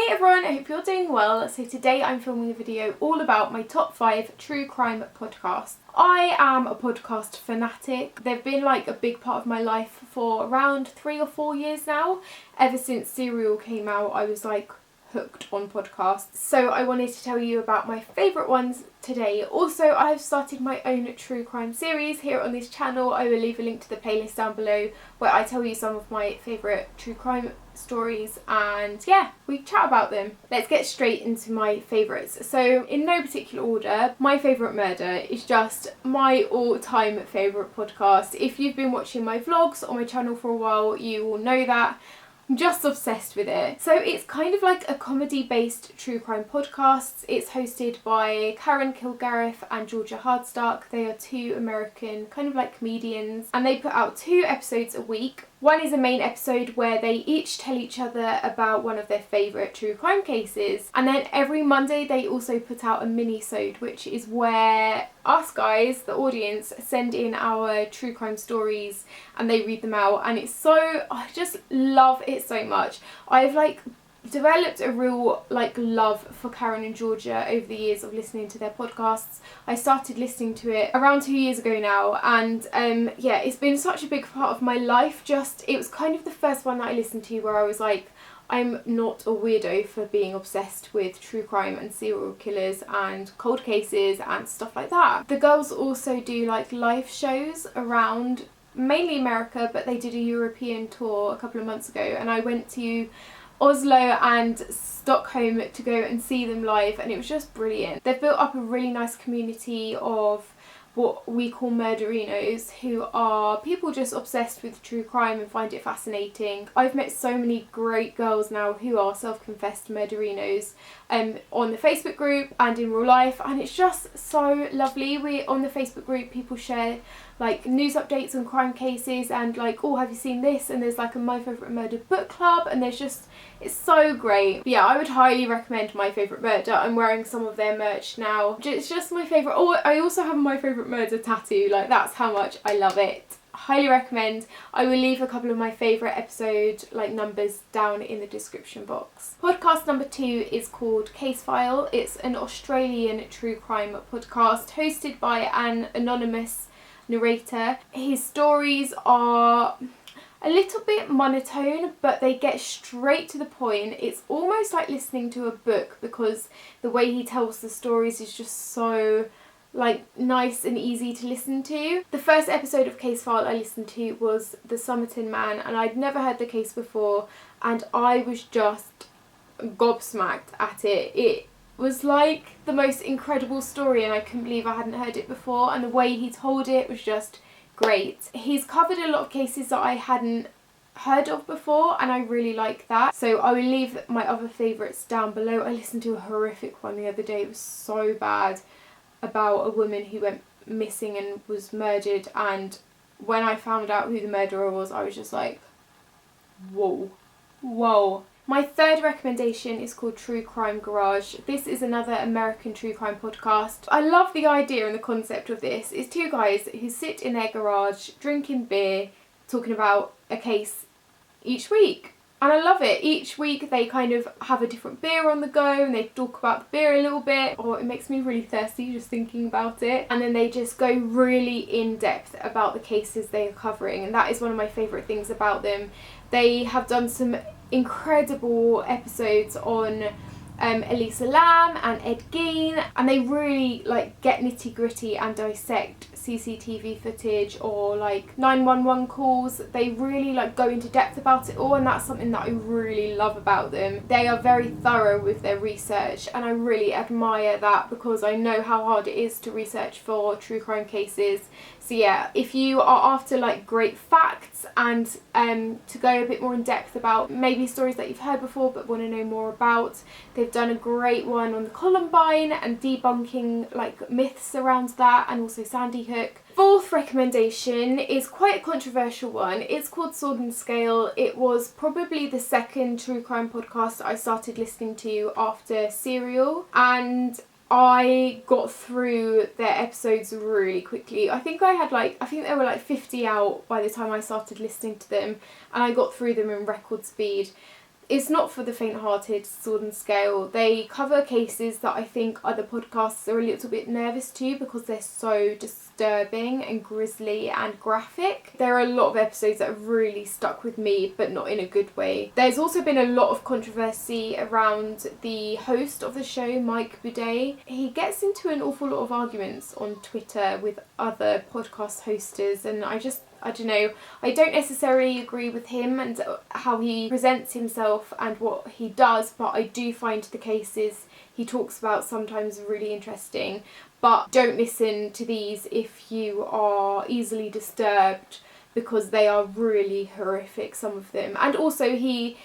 Hey everyone, I hope you're doing well. So today I'm filming a video all about my top 5 true crime podcasts. I am a podcast fanatic. They've been like a big part of my life for around 3 or 4 years now. Ever since Serial came out, I was like hooked on podcasts. So I wanted to tell you about my favourite ones today. Also, I've started my own true crime series here on this channel. I will leave a link to the playlist down below where I tell you some of my favourite true crime stories, and yeah, we chat about them. Let's get straight into my favourites. So in no particular order, My Favourite Murder is just my all-time favourite podcast. If you've been watching my vlogs on my channel for a while, you will know that. I'm just obsessed with it. So it's kind of like a comedy-based true crime podcast. It's hosted by Karen Kilgariff and Georgia Hardstark. They are two American kind of like comedians, and they put out 2 episodes a week. One is a main episode where they each tell each other about one of their favourite true crime cases. And then every Monday they also put out a mini-sode, which is where us guys, the audience, send in our true crime stories and they read them out. And it's so, I just love it so much. I've like developed a real like love for Karen and Georgia over the years of listening to their podcasts. I started listening to it around 2 years ago now, and yeah, it's been such a big part of my life. It was kind of the first one that I listened to where I was like, I'm not a weirdo for being obsessed with true crime and serial killers and cold cases and stuff like that. The girls also do like live shows around mainly America, but they did a European tour a couple of months ago, and I went to Oslo and Stockholm to go and see them live, and it was just brilliant. They've built up a really nice community of what we call murderinos, who are people just obsessed with true crime and find it fascinating. I've met so many great girls now who are self-confessed murderinos on the Facebook group and in real life, and it's just so lovely. On the Facebook group, people share like news updates on crime cases and like, oh, have you seen this? And there's like a My Favourite Murder book club, and it's so great. But yeah, I would highly recommend My Favourite Murder. I'm wearing some of their merch now. It's just my favourite. Oh, I also have a My Favourite Murder tattoo. Like, that's how much I love it. Highly recommend. I will leave a couple of my favourite episode like numbers down in the description box. Podcast number 2 is called Casefile. It's an Australian true crime podcast hosted by an anonymous narrator. His stories are a little bit monotone, but they get straight to the point. It's almost like listening to a book because the way he tells the stories is just so like nice and easy to listen to. The first episode of Casefile I listened to was the Somerton man, and I'd never heard the case before, and I was just gobsmacked at it. It was like the most incredible story, and I couldn't believe I hadn't heard it before, and the way he told it was just great. He's covered a lot of cases that I hadn't heard of before, and I really like that. So I will leave my other favourites down below. I listened to a horrific one the other day. It was so bad, about a woman who went missing and was murdered, and when I found out who the murderer was, I was just like, whoa. My third recommendation is called True Crime Garage. This is another American true crime podcast. I love the idea and the concept of this. It's 2 guys who sit in their garage drinking beer, talking about a case each week. And I love it. Each week they kind of have a different beer on the go, and they talk about the beer a little bit. Oh, it makes me really thirsty just thinking about it. And then they just go really in depth about the cases they are covering, and that is one of my favourite things about them. They have done some incredible episodes on Elisa Lam and Ed Gein, and they really like get nitty gritty and dissect CCTV footage or like 911 calls. They really like go into depth about it all, and that's something that I really love about them. They are very thorough with their research, and I really admire that because I know how hard it is to research for true crime cases. So yeah, if you are after like great facts and to go a bit more in depth about maybe stories that you've heard before but want to know more about, they've done a great one on the Columbine and debunking like myths around that, and also Sandy Hook. Fourth recommendation is quite a controversial one. It's called Sordin Scale. It was probably the second true crime podcast I started listening to after Serial, and I got through their episodes really quickly. I think there were like 50 out by the time I started listening to them, and I got through them in record speed. It's not for the faint-hearted, Sordin Scale. They cover cases that I think other podcasts are a little bit nervous to because they're so disturbing and grisly and graphic. There are a lot of episodes that have really stuck with me, but not in a good way. There's also been a lot of controversy around the host of the show, Mike Boudet. He gets into an awful lot of arguments on Twitter with other podcast hosters, and I don't know, I don't necessarily agree with him and how he presents himself and what he does, but I do find the cases he talks about sometimes really interesting. But don't listen to these if you are easily disturbed, because they are really horrific, some of them. And also he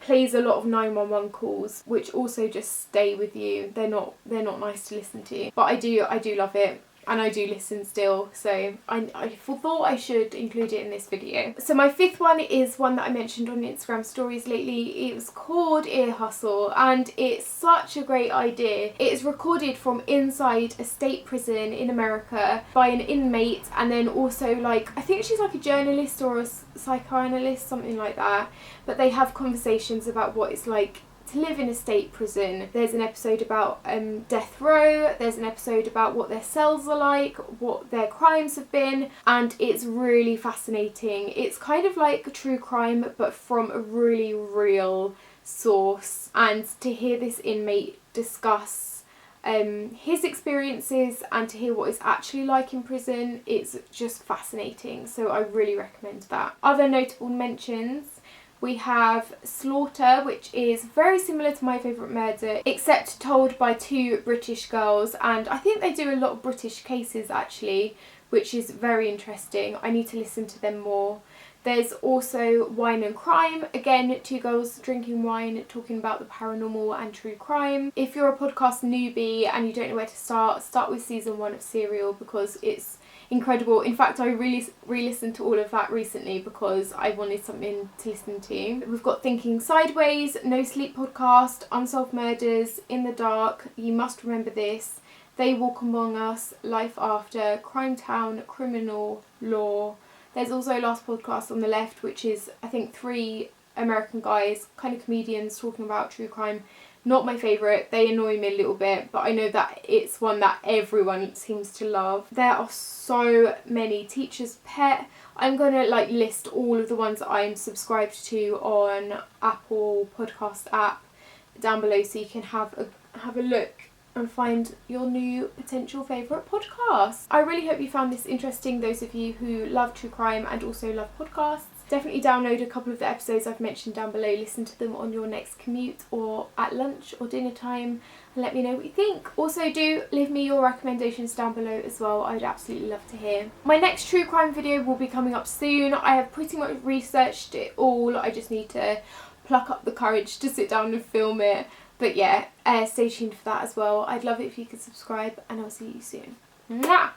plays a lot of 911 calls, which also just stay with you. They're not nice to listen to. But I do love it. And I do listen still, so I thought I should include it in this video. So my fifth one is one that I mentioned on Instagram stories lately. It was called Ear Hustle, and it's such a great idea. It is recorded from inside a state prison in America by an inmate, and then also, like, I think she's like a journalist or a psychoanalyst, something like that. But they have conversations about what it's like to live in a state prison. There's an episode about death row, there's an episode about what their cells are like, what their crimes have been, and it's really fascinating. It's kind of like true crime, but from a really real source. And to hear this inmate discuss his experiences and to hear what it's actually like in prison, it's just fascinating. So I really recommend that. Other notable mentions: we have Slaughter, which is very similar to My Favourite Murder, except told by two British girls, and I think they do a lot of British cases actually, which is very interesting. I need to listen to them more. There's also Wine and Crime, again, two girls drinking wine, talking about the paranormal and true crime. If you're a podcast newbie and you don't know where to start with season 1 of Serial, because it's incredible. In fact, I re-listened to all of that recently because I wanted something to listen to. We've got Thinking Sideways, No Sleep Podcast, Unsolved Murders, In the Dark, You Must Remember This, They Walk Among Us, Life After, Crime Town, Criminal Law. There's also Last Podcast on the Left, which is, I think, 3 American guys, kind of comedians, talking about true crime. Not my favourite, they annoy me a little bit, but I know that it's one that everyone seems to love. There are so many. Teacher's Pet. I'm going to list all of the ones that I'm subscribed to on Apple Podcast app down below, so you can have a look and find your new potential favourite podcast. I really hope you found this interesting, those of you who love true crime and also love podcasts. Definitely download a couple of the episodes I've mentioned down below, listen to them on your next commute or at lunch or dinner time, and let me know what you think. Also, do leave me your recommendations down below as well, I'd absolutely love to hear. My next true crime video will be coming up soon. I have pretty much researched it all, I just need to pluck up the courage to sit down and film it. But yeah, stay tuned for that as well. I'd love it if you could subscribe, and I'll see you soon. Mwah!